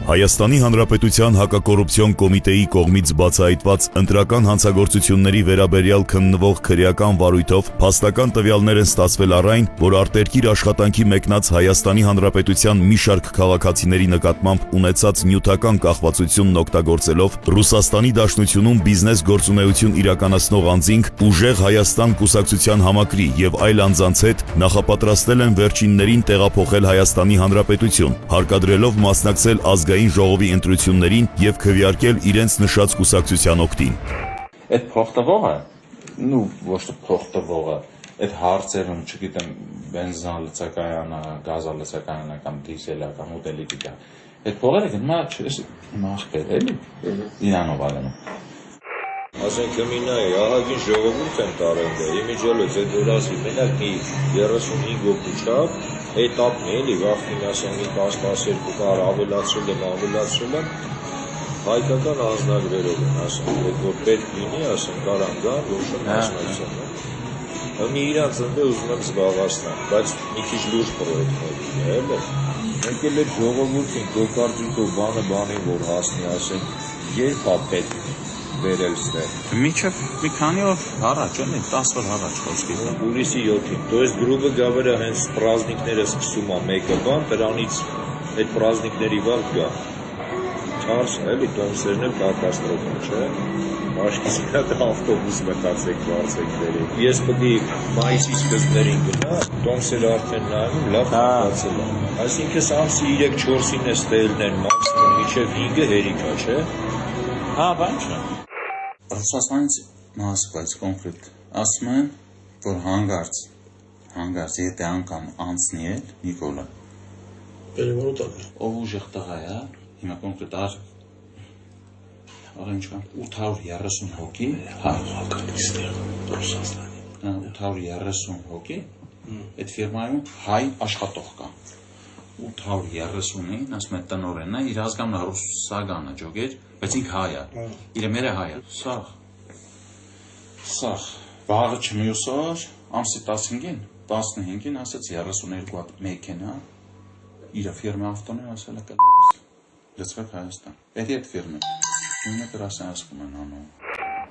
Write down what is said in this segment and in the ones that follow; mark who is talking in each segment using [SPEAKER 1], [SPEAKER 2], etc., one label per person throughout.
[SPEAKER 1] Հայաստանի Հանրապետության հակակոռուպցիոն կոմիտեի կողմից բացահայտված ընտրական հանցագործությունների վերաբերյալ քննվող քրեական վարույթով փաստական տվյալներ են ստացվել առ այն, որ արտերկիր աշխատանքի մեկնած Հայաստանի Հանրապետության մի շարք քաղաքացիների նկատմամբ ունեցած նյութական կախվածությունն օգտագործելով Ռուսաստանի Դաշնությունում բիզնես գործունեություն իրականացնող անձինք Ուժեղ Հայաստան կուսակցության համակրի եւ այլ անձանց հետ նախապատրաստել են վերջիններին տեղափոխել Հայաստանի Հանրապետություն, հարկադրելով մասնակցել ազգային ժողովի ընտրություններին եւ քվեարկել իրենց նշած կուսակցության օգտին։
[SPEAKER 2] Այդ փոխտվողը, ոչ թե փոխտվողը, այդ հարցերում, չգիտեմ, բենզինալցակայանը, գազալցակայանը կամ դիզելը կամ ուտելիքը, այդ փողերը գնա մախկեր էլի, իրանով ալնում։
[SPEAKER 3] Ասենք կմինայի, ահագին ժողովուրդ են տարել դե, իմիջելոց այդ որասի, մենակ մի 35 հոգու չապ, էտապն է էլի, վախին ասենք մի 10-12 կար ավելացրել եմ, հայկական անձնագրերով են, ասենք, որ պետք լինի, ասենք, կարան գան, ոչ մասնակցան, մի իրանց ընդ է ուզում եմ զբաղացնեմ, բայց մի քիչ լուրջ պրոյեկտներ է, էլի, մենք էլ այդ ժողովուրդին, գոկարտիկով բանի, որ հասնի, ասենք, երբ է պետք վերել ստեղ։
[SPEAKER 2] Միջև մի քանի օր առաջ, էլի, 10 օր առաջ խոսքի։
[SPEAKER 3] Հուլիսի 7-ին, то есть գրուպը գավերը հենց պրազնիկները սկսում է մեկը բան, դրանից այդ պրազնիկների վաղ գա։ Չարս, էլի, տոմսերն էլ կատաստրոֆա, չէ։ Աշկիս հատ ավտոբուս մտածեք, վարձեք դերեք։ Ես պիտի մայիսի սկզբներին գնա, տոմսերը արդեն նայում, լավ մտածել եմ։ Այսինքն ամսի 3-4-ին է ստելներ, մաքսիմում մինչև 5-ը հերիքա, չէ։
[SPEAKER 2] Հա, բան չէ։
[SPEAKER 4] Ռուսաստանից մասկվայց կոնկրետ ասում են, որ հանգարց եթե անգամ անցնի էլ Նիկոլը ով ուժեղ տղա է, հիմա կոնկրետ ինչ 830 հոգի 830 հոգի այդ ֆիրմայում հայ աշխատող կա 830-ին, ասում է տնօրենն է, իր ազգանունը ռուսագանը ջոգեր, բայց ինք հայ է, իր մերը հայ է, սաղ, վաղը չմյուս օր, ամսի 15-ին, ասեց 32 հատ մեքենա, իր ֆիրմա ավտոն է, ասել է կլերես, լծվեք Հայաստան, էդի այդ ֆիրմը, նույնը կրասեն ասկում են անում։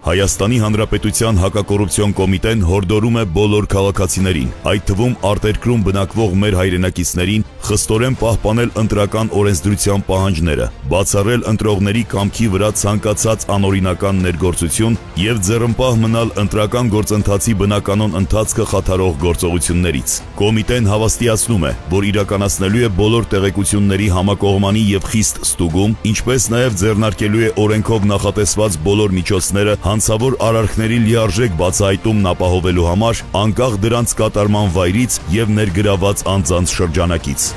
[SPEAKER 1] Հայաստանի Հանրապետության հակակոռուպցիոն կոմիտեն հորդորում է բոլոր քաղաքացիներին, այդ թվում արտերկրում բնակվող մեր հայրենակիցներին, խստորեն պահպանել ընտրական օրենսդրության պահանջները, բացառել ընտրողների կամքի վրա ցանկացած անօրինական ներգործություն եւ ձեռնպահ մնալ ընտրական գործընթացի բնականոն ընթացքը խաթարող գործողություններից։ Կոմիտեն հավաստիացնում է, որ իրականացնելու է բոլոր տեղեկությունների համակողմանի եւ խիստ ստուգում, ինչպես նաեւ ձեռնարկելու է օրենքով նախատեսված բոլոր միջոցները հանցավոր արարքների լիարժեք բացահայտումն ապահովելու համար, անկախ դրանց կատարման վայրից եւ ներգրաված անձանց շրջանակից։